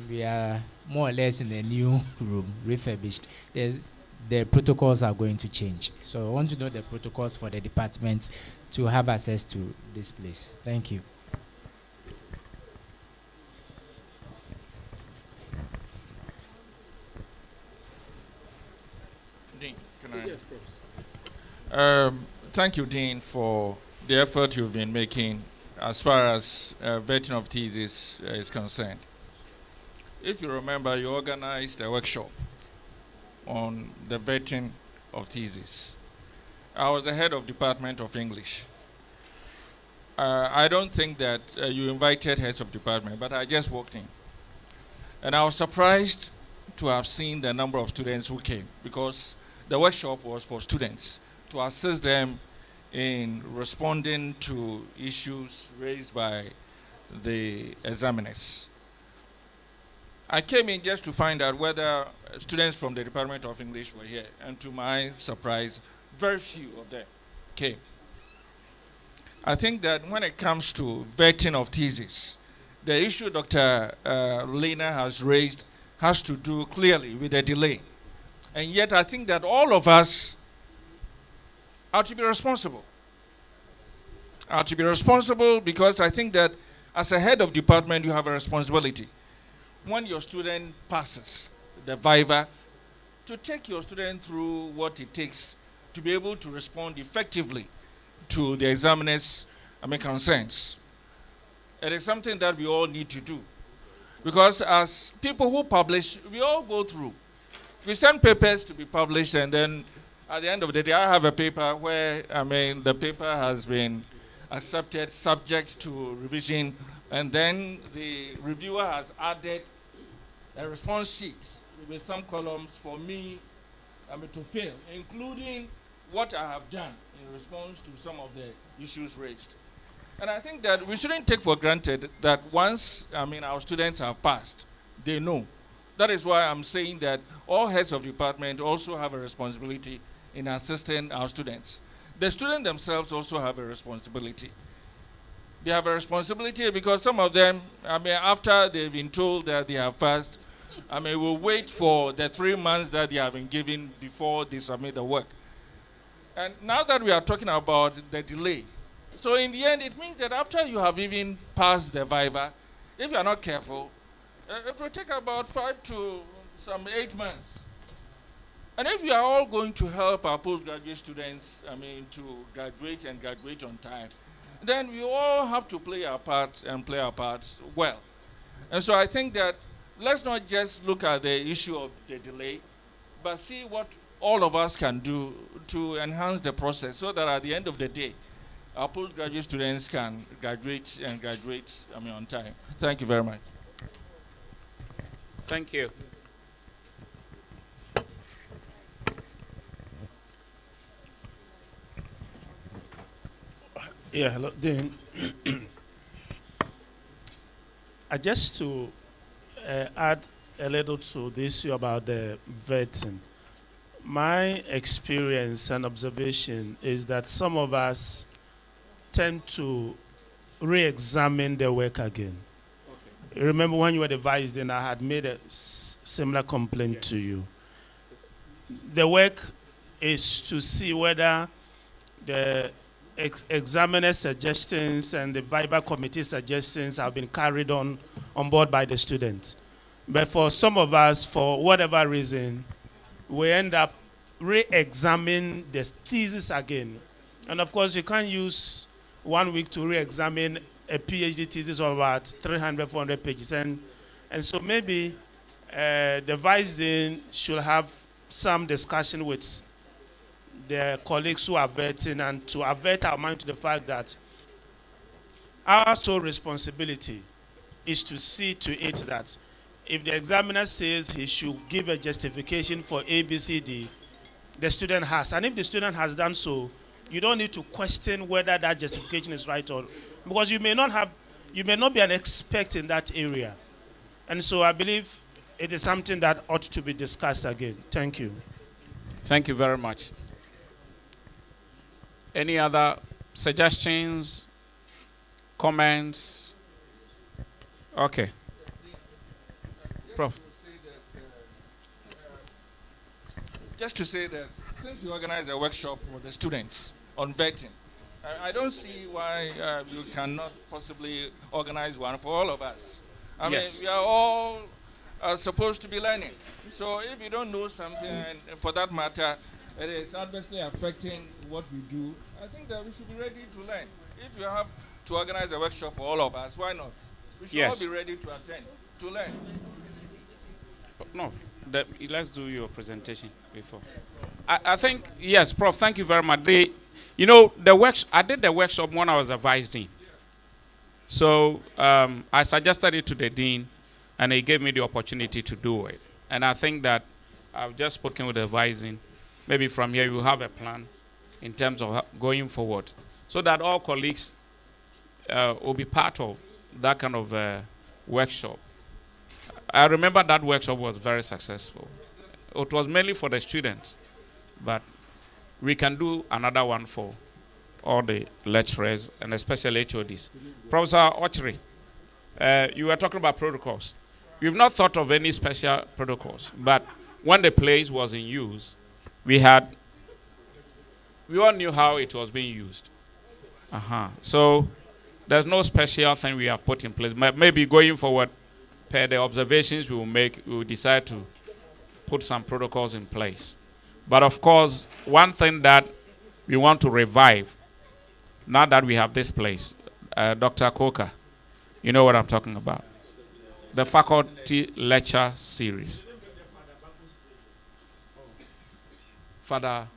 we are more or less in a new room, refurbished, the protocols are going to change? So I want to know the protocols for the departments to have access to this place. Thank you. Dean, can I? Yes, Prof. Thank you, Dean, for the effort you've been making as far as vetting of thesis is concerned. If you remember, you organized a workshop on the vetting of thesis. I was the head of Department of English. I don't think that you invited heads of department, but I just walked in. And I was surprised to have seen the number of students who came, because the workshop was for students to assist them in responding to issues raised by the examiners. I came in just to find out whether students from the Department of English were here, and to my surprise, very few of them came. I think that when it comes to vetting of thesis, the issue Dr. Lena has raised has to do clearly with the delay. And yet I think that all of us are to be responsible. Are to be responsible because I think that as a head of department, you have a responsibility. When your student passes the viva, to take your student through what it takes to be able to respond effectively to the examiners' concerns. It is something that we all need to do. Because as people who publish, we all go through. We send papers to be published, and then at the end of the day, I have a paper where, the paper has been accepted subject to revision, and then the reviewer has added a response sheet with some columns for me to fill, including what I have done in response to some of the issues raised. And I think that we shouldn't take for granted that once our students have passed, they know. That is why I'm saying that all heads of department also have a responsibility in assisting our students. The students themselves also have a responsibility. They have a responsibility because some of them, after they've been told that they have passed, will wait for the 3 months that they have been given before they submit the work. And now that we are talking about the delay, so in the end, it means that after you have even passed the viva, if you are not careful, it will take about 5 to some 8 months. And if we are all going to help our postgraduate students, to graduate and graduate on time, then we all have to play our part and play our parts well. And so I think that let's not just look at the issue of the delay, but see what all of us can do to enhance the process so that at the end of the day, our postgraduate students can graduate and graduate on time. Thank you very much. Thank you. Yeah, hello, Dean. Just to add a little to the issue about the vetting. My experience and observation is that some of us tend to re-examine the work again. Okay. Remember when you were the vice dean, I had made a similar complaint to you. The work is to see whether the examiner suggestions and the viva committee suggestions have been carried on board by the students. But for some of us, for whatever reason, we end up re-examining the thesis again. And of course, you can't use 1 week to re-examine a PhD thesis of about 300, 400 pages. And so maybe the vice dean should have some discussion with the colleagues who are vetting and to avert our mind to the fact that our sole responsibility is to see to it that if the examiner says he should give a justification for A, B, C, D, the student has. And if the student has done so, you don't need to question whether that justification is right or because you may not be an expert in that area. And so I believe it is something that ought to be discussed again. Thank you. Thank you very much. Any other suggestions, comments? Okay. Prof. Just to say that since you organize a workshop for the students on vetting, I don't see why you cannot possibly organize one for all of us. I mean, we are all supposed to be learning. So if you don't know something, and for that matter, it is adversely affecting what we do, I think that we should be ready to learn. If you have to organize a workshop for all of us, why not? We should all be ready to attend, to learn. No, let's do your presentation before. I think, yes, Prof, thank you very much. I did the workshop when I was a vice dean. So I suggested it to the dean, and he gave me the opportunity to do it. And I think that I've just spoken with the vice dean. Maybe from here we'll have a plan in terms of going forward, so that all colleagues will be part of that kind of workshop. I remember that workshop was very successful. It was mainly for the students, but we can do another one for all the lecturers and especially HODs. Professor Ochre, you were talking about protocols. We've not thought of any special protocols, but when the place was in use, we all knew how it was being used. So there's no special thing we have put in place. Maybe going forward, per the observations we will make, we will decide to put some protocols in place. But of course, one thing that we want to revive, now that we have this place, Dr. Koka, you know what I'm talking about. The faculty lecture series. Father.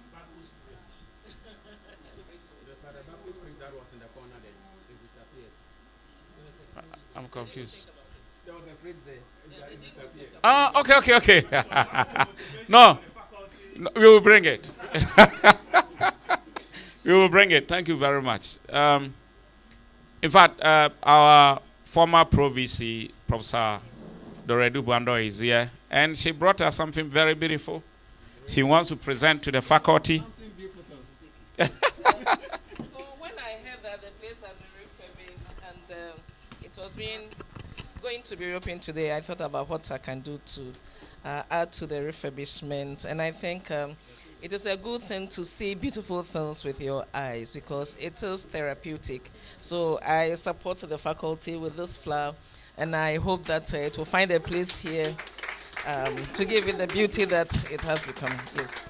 I'm confused. Okay. No, we will bring it. We will bring it. Thank you very much. In fact, our former Pro VC, Professor Doredu Bando, is here, and she brought us something very beautiful. She wants to present to the faculty. So when I heard that the place has been refurbished and it was going to be reopened today, I thought about what I can do to add to the refurbishment. And I think it is a good thing to see beautiful things with your eyes because it is therapeutic. So I support the faculty with this flower, and I hope that it will find a place here to give it the beauty that it has become. Yes.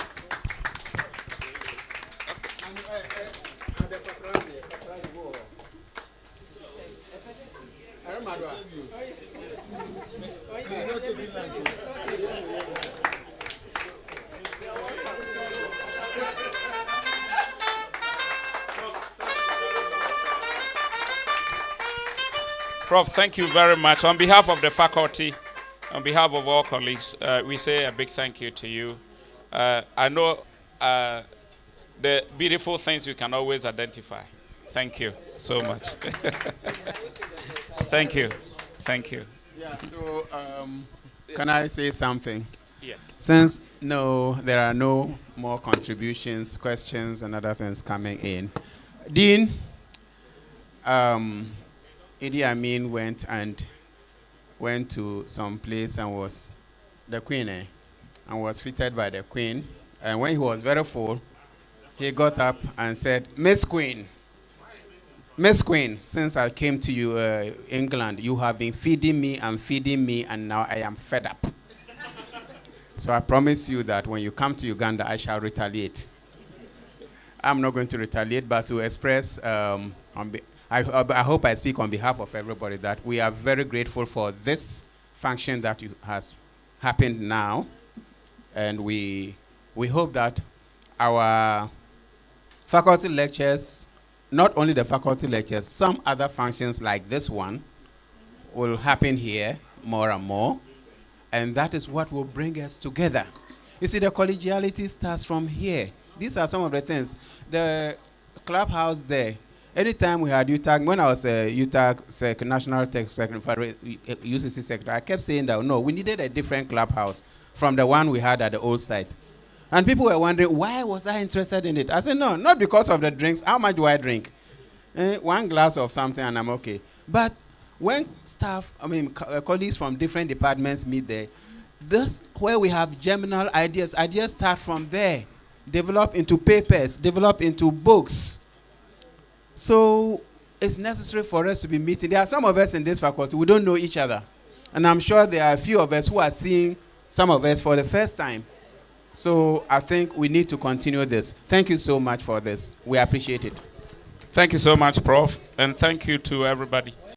Prof, thank you very much. On behalf of the faculty, on behalf of all colleagues, we say a big thank you to you. I know the beautiful things you can always identify. Thank you so much. Thank you. Thank you. Yeah, so can I say something? Yes. Since there are no more contributions, questions, and other things coming in, Dean, Idi Amin went to some place and was the queen, and was fitted by the queen. And when he was very full, he got up and said, Miss Queen, since I came to you, England, you have been feeding me, and now I am fed up. So I promise you that when you come to Uganda, I shall retaliate. I'm not going to retaliate, but to express, I hope I speak on behalf of everybody that we are very grateful for this function that has happened now. And we hope that our faculty lectures, not only the faculty lectures, some other functions like this one will happen here more and more. And that is what will bring us together. You see, the collegiality starts from here. These are some of the things. The clubhouse there, anytime we had UTAG, when I was a UTAG National Tech Secretary, UCC Secretary, I kept saying that, no, we needed a different clubhouse from the one we had at the old site. And people were wondering, why was I interested in it? I said, no, not because of the drinks. How much do I drink? 1 glass of something and I'm okay. But when colleagues from different departments meet there, this where we have germinal ideas start from there, develop into papers, develop into books. So it's necessary for us to be meeting. There are some of us in this faculty, we don't know each other. And I'm sure there are a few of us who are seeing some of us for the first time. So I think we need to continue this. Thank you so much for this. We appreciate it. Thank you so much, Prof. And thank you to everybody.